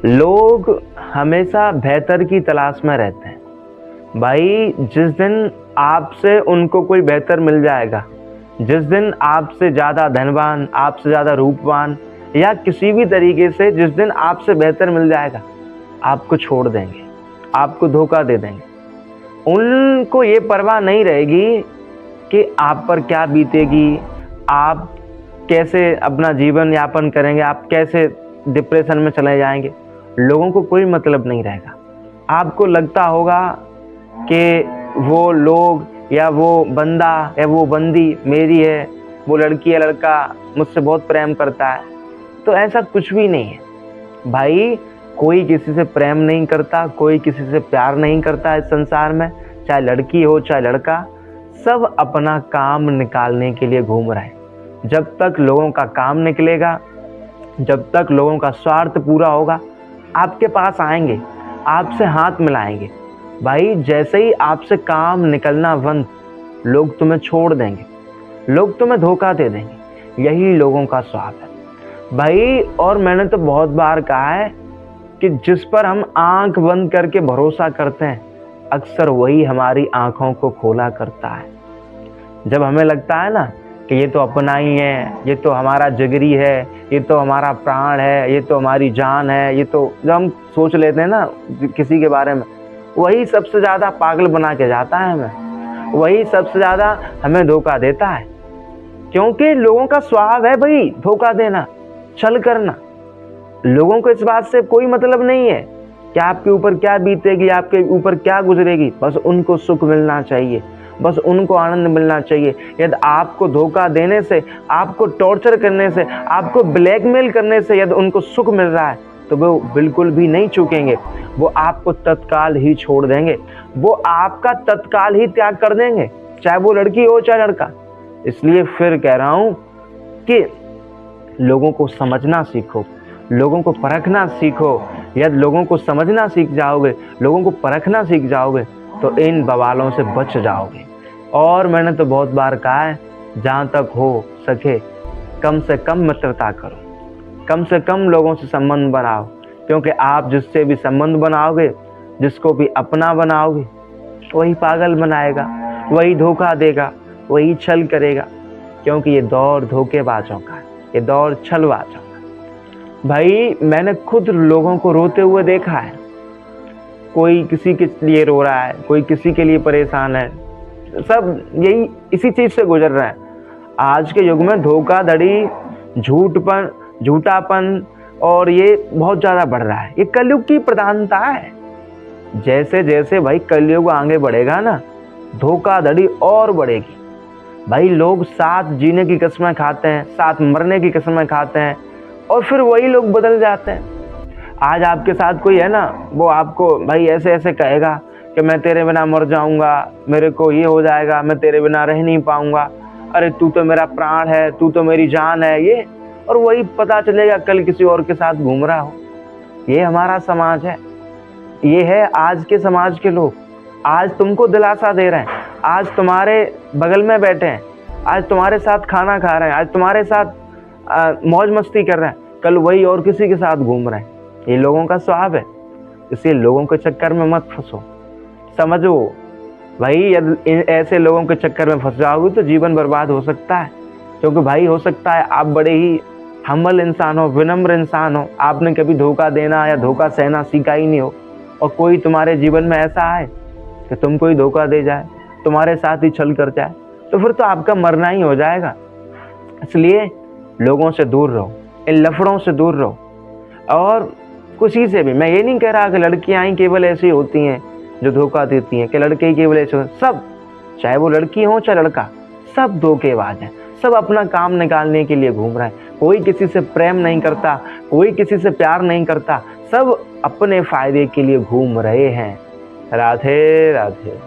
लोग हमेशा बेहतर की तलाश में रहते हैं। भाई जिस दिन आपसे उनको कोई बेहतर मिल जाएगा, जिस दिन आपसे ज़्यादा धनवान, आपसे ज़्यादा रूपवान या किसी भी तरीके से जिस दिन आपसे बेहतर मिल जाएगा, आपको छोड़ देंगे, आपको धोखा दे देंगे। उनको ये परवाह नहीं रहेगी कि आप पर क्या बीतेगी, आप कैसे अपना जीवन यापन करेंगे, आप कैसे डिप्रेशन में चले जाएंगे। लोगों को कोई मतलब नहीं रहेगा। आपको लगता होगा कि वो लोग या वो बंदा या वो बंदी मेरी है, वो लड़की या लड़का मुझसे बहुत प्रेम करता है। तो ऐसा कुछ भी नहीं है भाई। कोई किसी से प्रेम नहीं करता, कोई किसी से प्यार नहीं करता इस संसार में, चाहे लड़की हो चाहे लड़का। सब अपना काम निकालने के लिए घूम रहे हैं। जब तक लोगों का काम निकलेगा, जब तक लोगों का स्वार्थ पूरा होगा, आपके पास आएंगे, आपसे हाथ मिलाएंगे। भाई जैसे ही आपसे काम निकलना बंद, लोग तुम्हें छोड़ देंगे, लोग तुम्हें धोखा दे देंगे। यही लोगों का स्वभाव है भाई। और मैंने तो बहुत बार कहा है कि जिस पर हम आंख बंद करके भरोसा करते हैं, अक्सर वही हमारी आंखों को खोला करता है। जब हमें लगता है ना कि ये तो अपना ही है, ये तो हमारा जिगरी है, ये तो हमारा प्राण है, ये तो हमारी जान है, ये तो जब हम सोच लेते हैं ना किसी के बारे में, वही सबसे ज़्यादा पागल बना के जाता है हमें, वही सबसे ज़्यादा हमें धोखा देता है। क्योंकि लोगों का स्वभाव है भाई धोखा देना, छल करना। लोगों को इस बात से कोई मतलब नहीं है कि आपके ऊपर क्या बीतेगी, आपके ऊपर क्या गुजरेगी। बस उनको सुख मिलना चाहिए, बस उनको आनंद मिलना चाहिए। यदि आपको धोखा देने से, आपको टॉर्चर करने से, आपको ब्लैकमेल करने से यदि उनको सुख मिल रहा है, तो वो बिल्कुल भी नहीं चूकेंगे। वो आपको तत्काल ही छोड़ देंगे, वो आपका तत्काल ही त्याग कर देंगे, चाहे वो लड़की हो चाहे लड़का। इसलिए फिर कह रहा हूं कि लोगों को समझना सीखो, लोगों को परखना सीखो। यदि लोगों को समझना सीख जाओगे, लोगों को परखना सीख जाओगे, तो इन बवालों से बच जाओगे। और मैंने तो बहुत बार कहा है, जहाँ तक हो सके कम से कम मित्रता करो, कम से कम लोगों से संबंध बनाओ। क्योंकि आप जिससे भी संबंध बनाओगे, जिसको भी अपना बनाओगे, वही पागल बनाएगा, वही धोखा देगा, वही छल करेगा। क्योंकि ये दौर धोखेबाजों का है, ये दौर छलबाजों का। भाई मैंने खुद लोगों को रोते हुए देखा है। कोई किसी के लिए रो रहा है, कोई किसी के लिए परेशान है, सब यही इसी चीज़ से गुजर रहे हैं। आज के युग में धोखाधड़ी, झूठापन और ये बहुत ज़्यादा बढ़ रहा है। ये कलयुग की प्रधानता है। जैसे जैसे भाई कलयुग आगे बढ़ेगा ना, धोखाधड़ी और बढ़ेगी। भाई लोग साथ जीने की कसमें खाते हैं, साथ मरने की कसमें खाते हैं, और फिर वही लोग बदल जाते हैं। आज आपके साथ कोई है ना, वो आपको भाई ऐसे ऐसे कहेगा कि मैं तेरे बिना मर जाऊंगा, मेरे को ये हो जाएगा, मैं तेरे बिना रह नहीं पाऊंगा, अरे तू तो मेरा प्राण है, तू तो मेरी जान है, ये। और वही पता चलेगा कल किसी और के साथ घूम रहा हो। ये हमारा समाज है, ये है आज के समाज के लोग। आज तुमको दिलासा दे रहे हैं, आज तुम्हारे बगल में बैठे हैं, आज तुम्हारे साथ खाना खा रहे हैं, आज तुम्हारे साथ मौज मस्ती कर रहे हैं, कल वही और किसी के साथ घूम रहे हैं। ये लोगों का स्वभाव है। इसलिए लोगों के चक्कर में मत फंसो, समझो भाई। यदि ऐसे लोगों के चक्कर में फंस जाओगे तो जीवन बर्बाद हो सकता है। क्योंकि भाई हो सकता है आप बड़े ही हम्बल इंसान हो, विनम्र इंसान हो, आपने कभी धोखा देना या धोखा सहना सीखा ही नहीं हो, और कोई तुम्हारे जीवन में ऐसा आए कि तुमको ही धोखा दे जाए, तुम्हारे साथ ही छल कर जाए, तो फिर तो आपका मरना ही हो जाएगा। इसलिए लोगों से दूर रहो, इन लफड़ों से दूर रहो। और किसी से भी, मैं ये नहीं कह रहा कि लड़कियां ही केवल ऐसी होती हैं जो धोखा देती हैं, कि लड़के ही केवल ऐसे। सब, चाहे वो लड़की हो चाहे लड़का, सब धोखेबाज हैं, सब अपना काम निकालने के लिए घूम रहे हैं। कोई किसी से प्रेम नहीं करता, कोई किसी से प्यार नहीं करता, सब अपने फायदे के लिए घूम रहे हैं। राधे राधे।